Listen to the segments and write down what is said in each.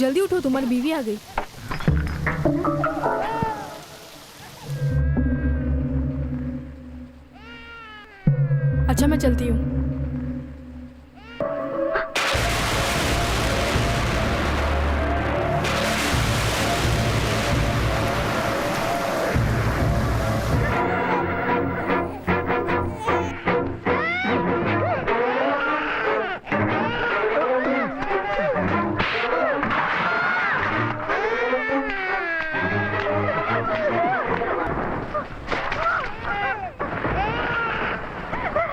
जल्दी उठो, तुम्हारी बीवी आ गई। अच्छा मैं चलती हूँ।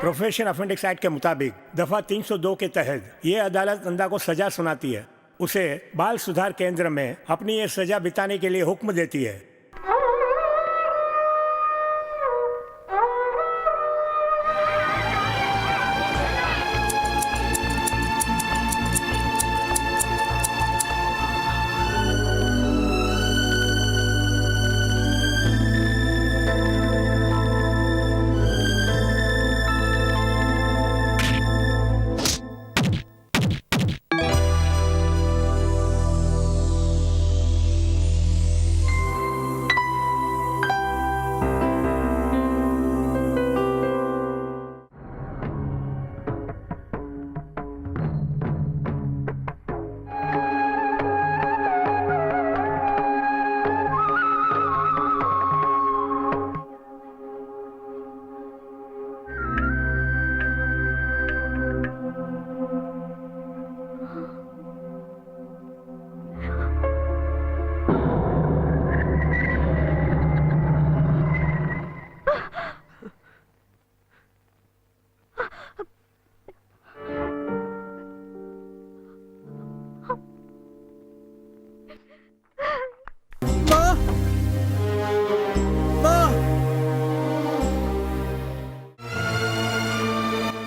प्रोफेशन अफेंडिक्स एक्ट के मुताबिक दफा 302 के तहत ये अदालत नंदा को सजा सुनाती है, उसे बाल सुधार केंद्र में अपनी ये सजा बिताने के लिए हुक्म देती है।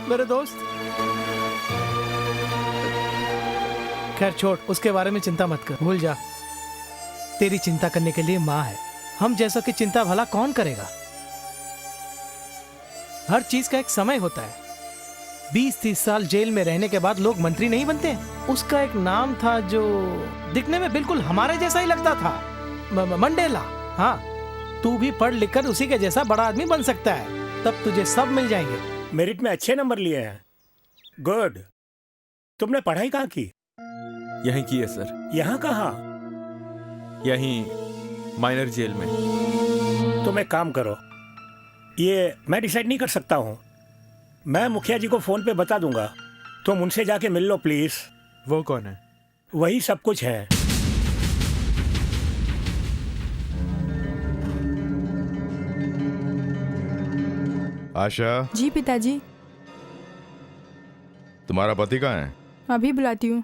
मेरे दोस्त, खैर छोड़, उसके बारे में चिंता मत कर, भूल जा। तेरी चिंता करने के लिए माँ है। हम जैसों की चिंता भला कौन करेगा। हर चीज का एक समय होता है। 20-30 साल जेल में रहने के बाद लोग मंत्री नहीं बनते। उसका एक नाम था जो दिखने में बिल्कुल हमारे जैसा ही लगता था, मंडेला। हाँ, तू भी पढ़ लिख कर उसी के जैसा बड़ा आदमी बन सकता है, तब तुझे सब मिल जाएंगे। मेरिट में अच्छे नंबर लिए हैं। गुड। तुमने पढ़ाई कहाँ की? यहीं की है सर। यहाँ कहाँ? यहीं माइनर जेल में। तुम एक काम करो, ये मैं डिसाइड नहीं कर सकता हूँ। मैं मुखिया जी को फोन पे बता दूंगा, तुम उनसे जाके मिल लो प्लीज। वो कौन है? वही सब कुछ है। आशा जी पिताजी। तुम्हारा पति कहाँ है? अभी बुलाती हूँ।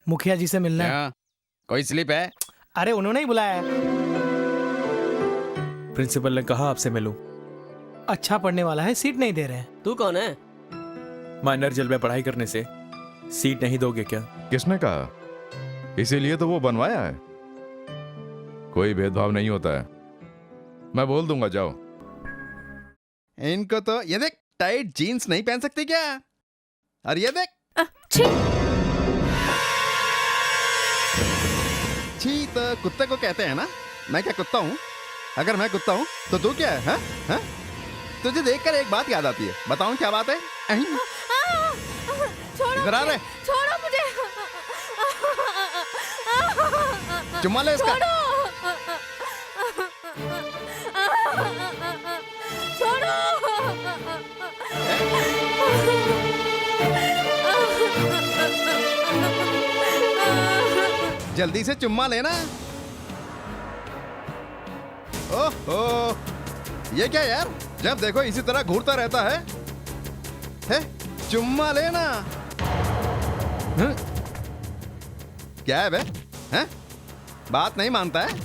मुखिया जी से मिलना है। क्या? कोई स्लिप है? अरे उन्होंने ही बुलाया है। प्रिंसिपल ने कहा आपसे मिलूं। अच्छा पढ़ने वाला है, सीट नहीं दे रहे हैं। तू कौन है? माइनर जेल में पढ़ाई करने से सीट नहीं दोगे क्या? किसने कहा? इसीलिए तो वो बनवाया है। कोई भेदभाव नहीं होता है। मैं बोल दूंगा, जाओ। इनको तो ये देख, टाइट जीन्स नहीं पहन सकती क्या? और ये देख, छी तो कुत्ते को कहते हैं ना। मैं क्या कुत्ता हूँ? अगर मैं कुत्ता हूँ तो तू क्या है? हा? तुझे देखकर एक बात याद आती है। बताऊं क्या बात है? छोड़ो रे, छोड़ो मुझे। चुम्मा ले इसका। छोड़ो। जल्दी से चुम्मा लेना। ओहो, ये क्या यार, जब देखो इसी तरह घूरता रहता है? चुम्मा लेना। क्या है बे? हैं? बात नहीं मानता है?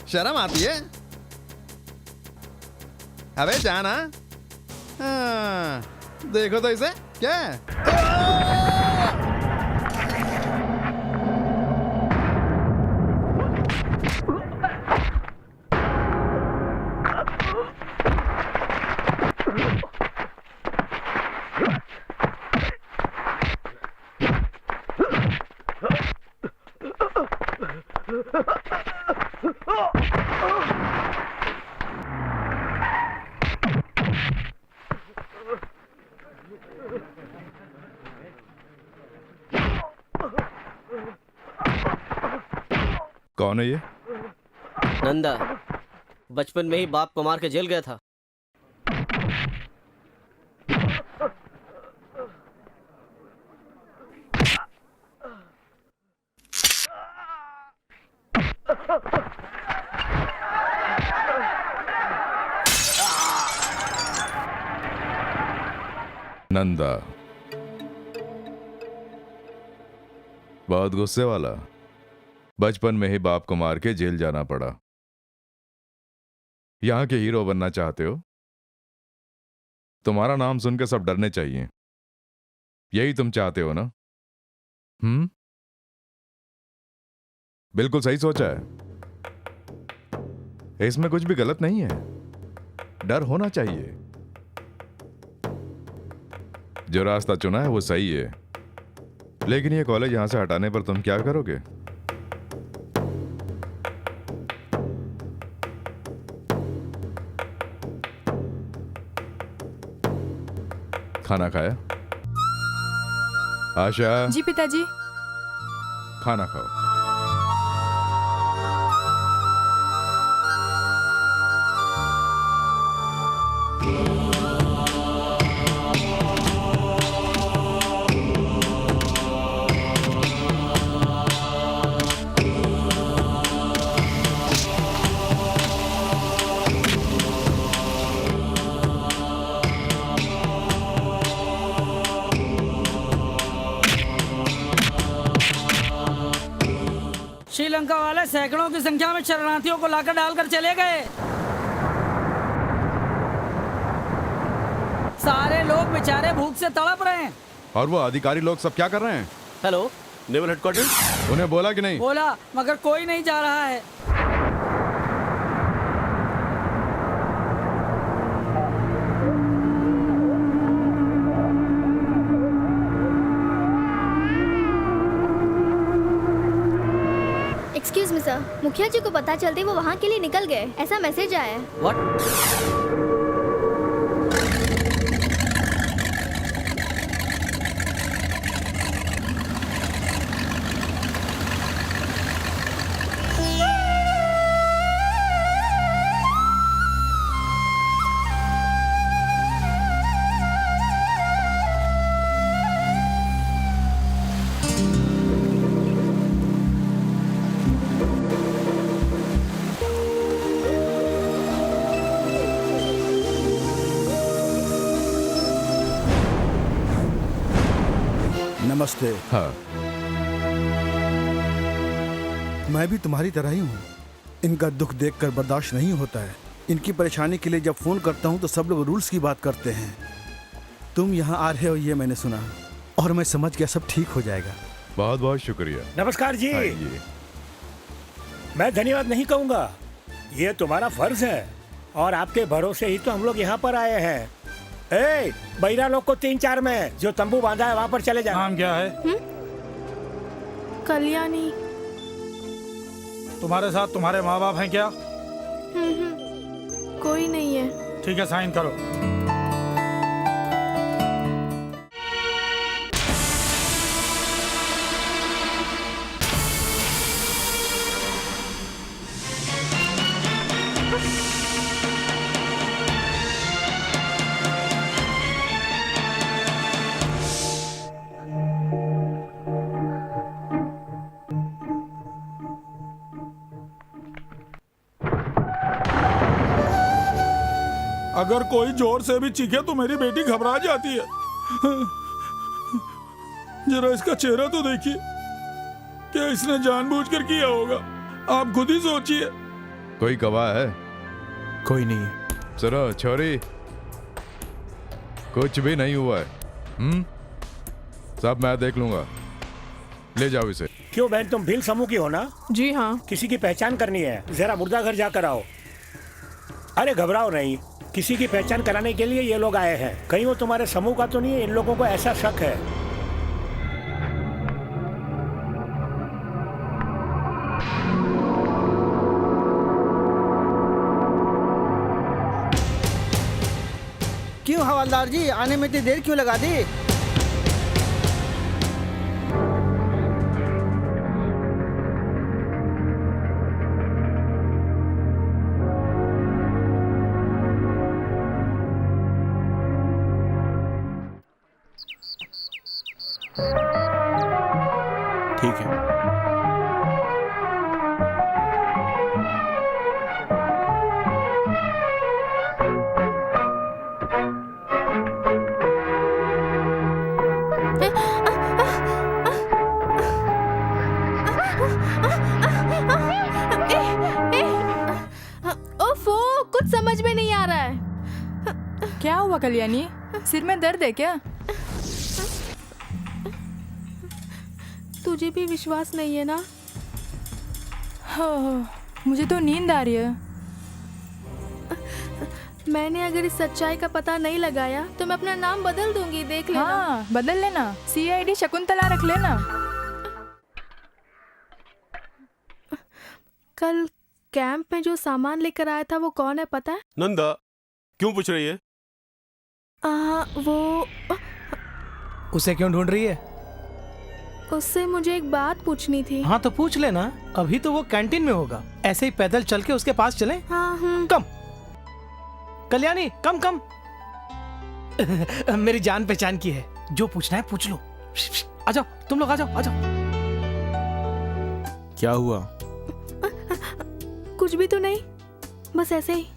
शर्म आती है? अबे जाना। हाँ, देखो तो इसे, क्या है? कौन है ये? नंदा बचपन में ही बाप को मार के जेल गया था। नंदा बहुत गुस्से वाला। बचपन में ही बाप को मार के जेल जाना पड़ा। यहां के हीरो बनना चाहते हो? तुम्हारा नाम सुनकर सब डरने चाहिए। यही तुम चाहते हो ना? बिल्कुल सही सोचा है। इसमें कुछ भी गलत नहीं है। डर होना चाहिए। जो रास्ता चुना है वो सही है, लेकिन ये कॉलेज यहां से हटाने पर तुम क्या करोगे? खाना खाया? आशा, जी पिताजी। खाना खाओ। श्रीलंका वाले सैकड़ों की संख्या में शरणार्थियों को लाकर डालकर चले गए। सारे लोग बेचारे भूख से तड़प रहे हैं। और वो अधिकारी लोग सब क्या कर रहे हैं? Hello, naval headquarter. उन्हें बोला कि नहीं? बोला, मगर कोई नहीं जा रहा है। एक्सक्यूज मी सर, मुखिया जी को पता चलते वो वहाँ के लिए निकल गए, ऐसा मैसेज आया है। व्हाट? नमस्ते। हाँ, मैं भी तुम्हारी तरह ही हूँ। इनका दुख देखकर बर्दाश्त नहीं होता है। इनकी परेशानी के लिए जब फोन करता हूँ तो सब लोग रूल्स की बात करते हैं। तुम यहाँ आ रहे हो ये मैंने सुना, और मैं समझ गया सब ठीक हो जाएगा। बहुत बहुत शुक्रिया। नमस्कार जी। आइए। मैं धन्यवाद नहीं कहूँगा, ये तुम्हारा फर्ज है, और आपके भरोसे ही तो हम लोग यहाँ पर आए हैं। ए, बहिरा लोग को 3-4 में जो तंबू बांधा है वहाँ पर चले जाना। नाम क्या है? कल्याणी। तुम्हारे साथ तुम्हारे माँ बाप हैं क्या? कोई नहीं है। ठीक है, साइन करो। अगर कोई जोर से भी चीखे तो मेरी बेटी घबरा जाती है। जरा इसका चेहरा तो देखिए, क्या इसने जानबूझकर किया होगा? आप खुद ही सोचिए। कोई गवाह है? कोई नहीं है। सुनो छोरी, कुछ भी नहीं हुआ है। सब मैं देख लूंगा। ले जाओ इसे। क्यों बहन, तुम भील समूह की हो ना? जी हाँ। किसी की पहचान करनी है, जरा मुर्दा घर जाकर आओ। अरे घबराओ नहीं, किसी की पहचान कराने के लिए ये लोग आए हैं। कहीं वो तुम्हारे समूह का तो नहीं है? इन लोगों को ऐसा शक है। क्यों क्यों हवलदार जी, आने में इतनी देर क्यों लगा दी? ठीक है। ओफो, कुछ समझ में नहीं आ रहा है। क्या हुआ कल्याणी, सिर में दर्द है क्या? तुझे भी विश्वास नहीं है ना? हो, मुझे तो नींद आ रही है। मैंने अगर इस सच्चाई का पता नहीं लगाया तो मैं अपना नाम बदल दूंगी, देख लेना। हाँ, बदल लेना, CID शकुंतला रख लेना। कल कैंप में जो सामान लेकर आया था वो कौन है पता है? नंदा, क्यों पूछ रही है? वो उसे क्यों ढूंढ रही है? उससे मुझे एक बात पूछनी थी। हाँ तो पूछ लेना, अभी तो वो कैंटीन में होगा। ऐसे ही पैदल चल के उसके पास चले। हाँ। कम कल्याणी, कम कम। मेरी जान पहचान की है, जो पूछना है पूछ लो। आ जाओ तुम लोग, आ जाओ आ जाओ। क्या हुआ? कुछ भी तो नहीं, बस ऐसे ही।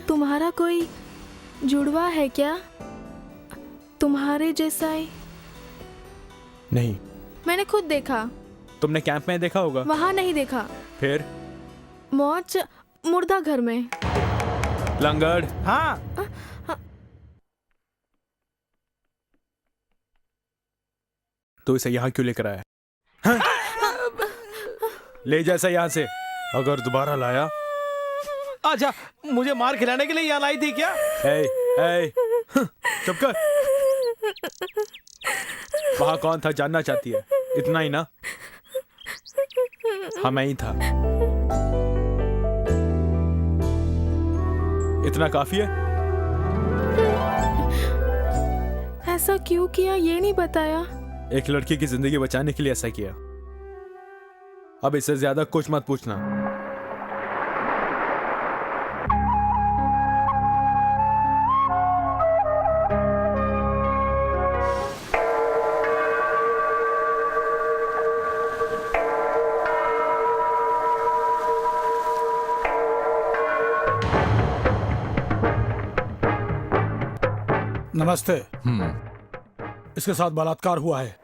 तुम्हारा कोई जुड़वा है क्या, तुम्हारे जैसा ही? नहीं। मैंने खुद देखा। तुमने कैंप में देखा होगा। वहाँ नहीं देखा। फिर? मौज मुर्दा घर में। लंगड़। हाँ। तो इसे यहाँ क्यों लेकर आया? हाँ? ले जा इसे यहाँ से। अगर दोबारा लाया। आजा, मुझे मार खिलाने के लिए यहाँ लाई थी क्या? ए, चुप कर। वहाँ कौन था जानना चाहती है? इतना ही ना? हाँ, मैं ही था। इतना काफी है? ऐसा क्यों किया ये नहीं बताया? एक लड़की की जिंदगी बचाने के लिए ऐसा किया। अब इससे ज्यादा कुछ मत पूछना। नमस्ते। इसके साथ बलात्कार हुआ है।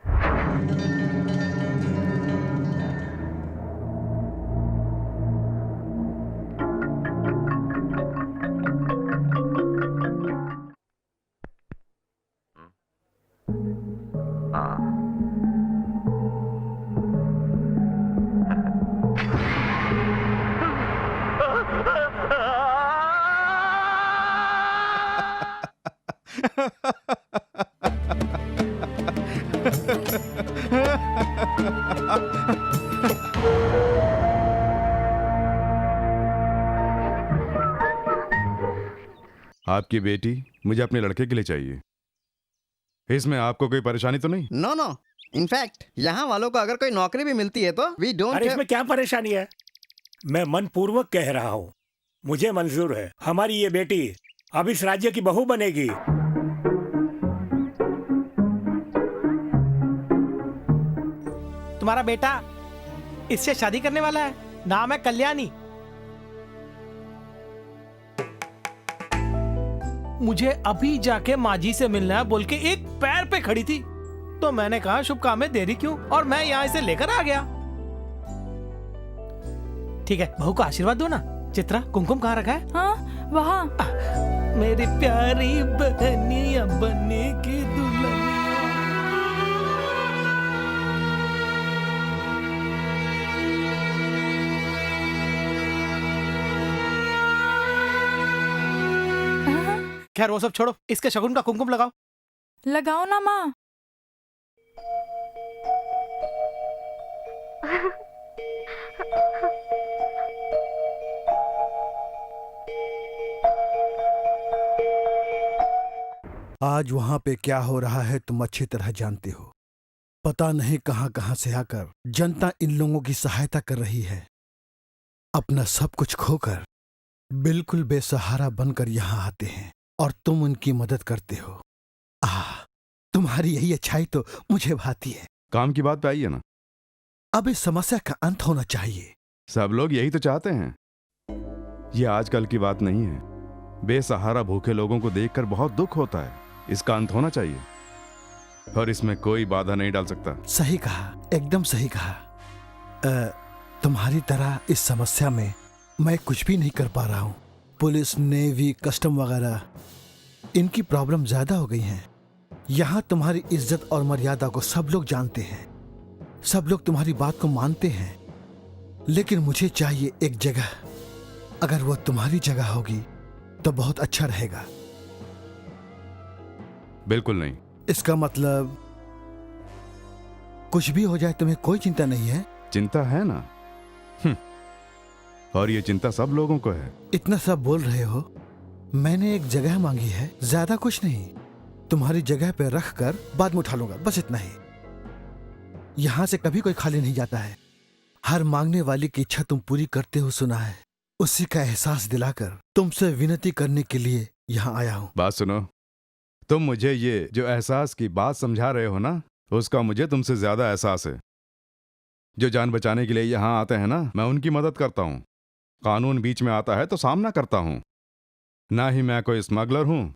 आपकी बेटी मुझे अपने लड़के के लिए चाहिए। इसमें आपको कोई परेशानी तो नहीं? नो नो, इनफैक्ट यहाँ वालों को अगर कोई नौकरी भी मिलती है तो वी डोंट। अरे इसमें क्या परेशानी है? मैं मनपूर्वक कह रहा हूँ, मुझे मंजूर है। हमारी ये बेटी अब इस राज्य की बहू बनेगी। तुम्हारा बेटा इससे शादी करने वाला है। नाम है कल्याणी। मुझे अभी जाके माजी से मिलना है बोल के एक पैर पे खड़ी थी, तो मैंने कहा शुभ काम में देरी क्यों, और मैं यहाँ इसे लेकर आ गया। ठीक है, बहू को आशीर्वाद दो ना। चित्रा, कुमकुम कहाँ रखा है? हाँ, वहाँ। मेरी प्यारी बहनिया बने की दुल्हनिया। खैर वो सब छोड़ो, इसके शगुन का कुमकुम लगाओ। लगाओ ना माँ। आज वहां पे क्या हो रहा है तुम अच्छी तरह जानते हो। पता नहीं कहां कहां से आकर जनता इन लोगों की सहायता कर रही है। अपना सब कुछ खोकर बिल्कुल बेसहारा बनकर यहाँ आते हैं और तुम उनकी मदद करते हो। तुम्हारी यही अच्छाई तो मुझे भाती है। काम की बात पे आई है ना। अब इस समस्या का अंत होना चाहिए। सब लोग यही तो चाहते हैं। ये आजकल की बात नहीं है। बेसहारा भूखे लोगों को देखकर बहुत दुख होता है। इसका अंत होना चाहिए और इसमें कोई बाधा नहीं डाल सकता। सही कहा, एकदम सही कहा। तुम्हारी तरह इस समस्या में मैं कुछ भी नहीं कर पा रहा हूँ। पुलिस, नेवी, कस्टम वगैरह इनकी प्रॉब्लम ज्यादा हो गई है। यहाँ तुम्हारी इज्जत और मर्यादा को सब लोग जानते हैं, सब लोग तुम्हारी बात को मानते हैं। लेकिन मुझे चाहिए एक जगह। अगर वो तुम्हारी जगह होगी तो बहुत अच्छा रहेगा। बिल्कुल नहीं। इसका मतलब कुछ भी हो जाए तुम्हें कोई चिंता नहीं है? चिंता है ना। और ये चिंता सब लोगों को है। इतना सब बोल रहे हो। मैंने एक जगह मांगी है, ज्यादा कुछ नहीं। तुम्हारी जगह पे रख कर बाद में उठा लूंगा, बस इतना ही। यहां से कभी कोई खाली नहीं जाता है। हर मांगने वाली की इच्छा तुम पूरी करते हो सुना है। उसी का एहसास दिलाकर तुमसे विनती करने के लिए यहाँ आया हूँ। बात सुनो, तुम मुझे ये जो एहसास की बात समझा रहे हो ना, उसका मुझे तुमसे ज्यादा एहसास है। जो जान बचाने के लिए यहाँ आते हैं ना, मैं उनकी मदद करता हूँ। कानून बीच में आता है तो सामना करता हूँ। ना ही मैं कोई स्मगलर हूँ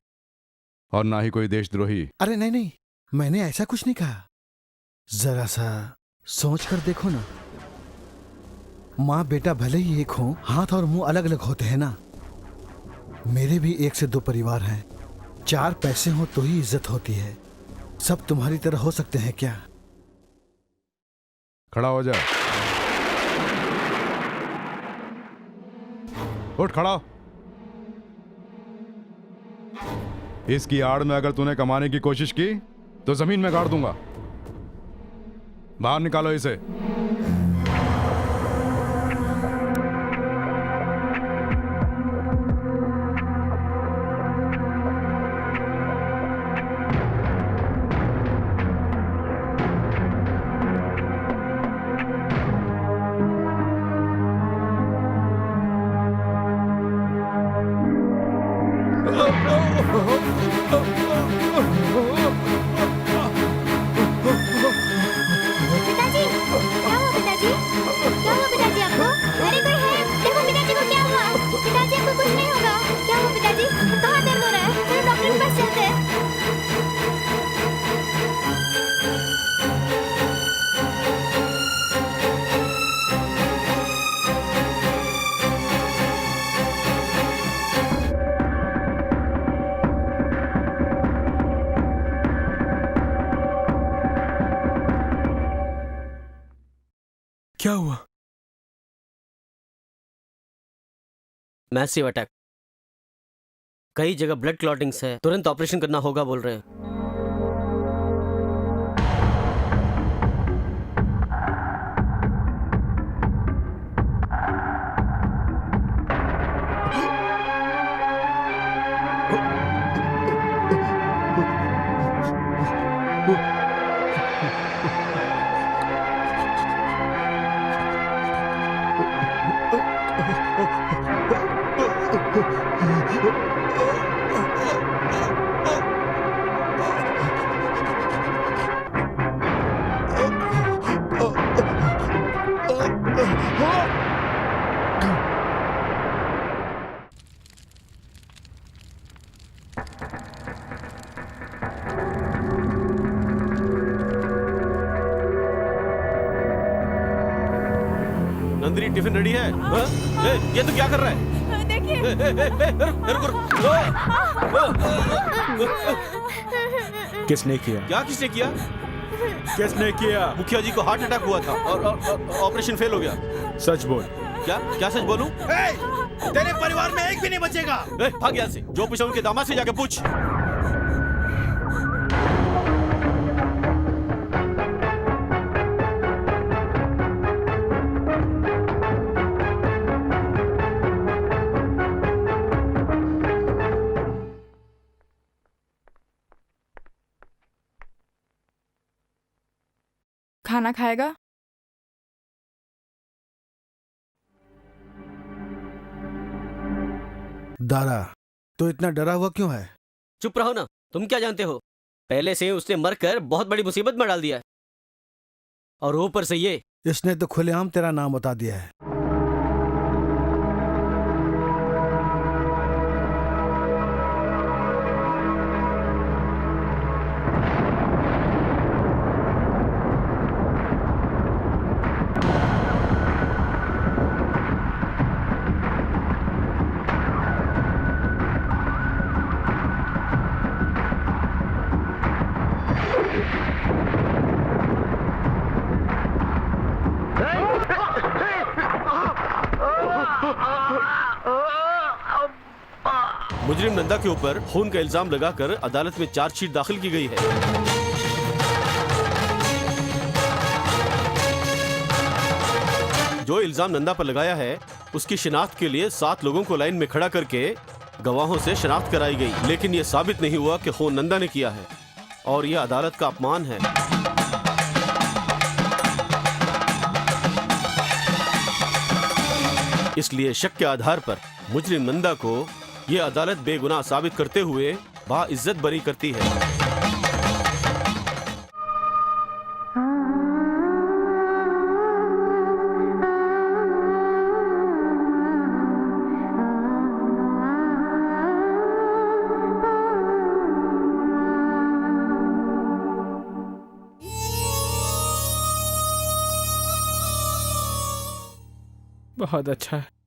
और ना ही कोई देशद्रोही। अरे नहीं नहीं, मैंने ऐसा कुछ नहीं कहा। जरा सा सोच कर देखो ना। माँ बेटा भले ही एक हो, हाथ और मुंह अलग अलग होते हैं ना। मेरे भी 1 से 2 परिवार हैं। 4 पैसे हो तो ही इज्जत होती है। सब तुम्हारी तरह हो सकते हैं क्या? खड़ा हो जा। उठ खड़ा हो। इसकी आड़ में अगर तूने कमाने की कोशिश की तो जमीन में गाड़ दूंगा। बाहर निकालो इसे। पिताजी, क्या हुआ पिताजी? क्या हुआ पिताजी आपको? अरे कोई है? देखो पिताजी को क्या हुआ? पिताजी आपको कुछ नहीं होगा। क्या हुआ पिताजी? कहाँ दर्द हो रहा है? चलो डॉक्टर के पास चलते हैं। क्या हुआ? Massive attack. कई जगह ब्लड क्लॉटिंग्स है, तुरंत ऑपरेशन करना होगा बोल रहे हैं। नंदिनी टिफिन रेडी है? हाँ? ये तो क्या कर रहा है? देखिए। किसने किया? क्या किसने किया? किसने किया? मुखिया जी को हार्ट अटैक हुआ था और ऑपरेशन फेल हो गया। सच बोल। क्या क्या सच बोलूं? तेरे परिवार में एक भी नहीं बचेगा। भाग यहाँ से। जो पूछा उनके दामाद से जाके पूछ। खाना खाएगा? दारा, तो इतना डरा हुआ क्यों है? चुप रहो ना, तुम क्या जानते हो? पहले से ही उसने मरकर बहुत बड़ी मुसीबत में डाल दिया है, और ऊपर से ये। इसने तो खुलेआम तेरा नाम बता दिया है। मुजरिम नंदा के ऊपर खून का इल्जाम लगाकर अदालत में चार्जशीट दाखिल की गई है। जो इल्जाम नंदा पर लगाया है उसकी शिनाख्त के लिए 7 लोगों को लाइन में खड़ा करके गवाहों से शिनाख्त कराई गई, लेकिन यह साबित नहीं हुआ कि खून नंदा ने किया है, और यह अदालत का अपमान है। इसलिए शक के आधार पर मुजरिम नंदा को यह अदालत बेगुनाह साबित करते हुए बाइज्जत बरी करती है। बहुत अच्छा है।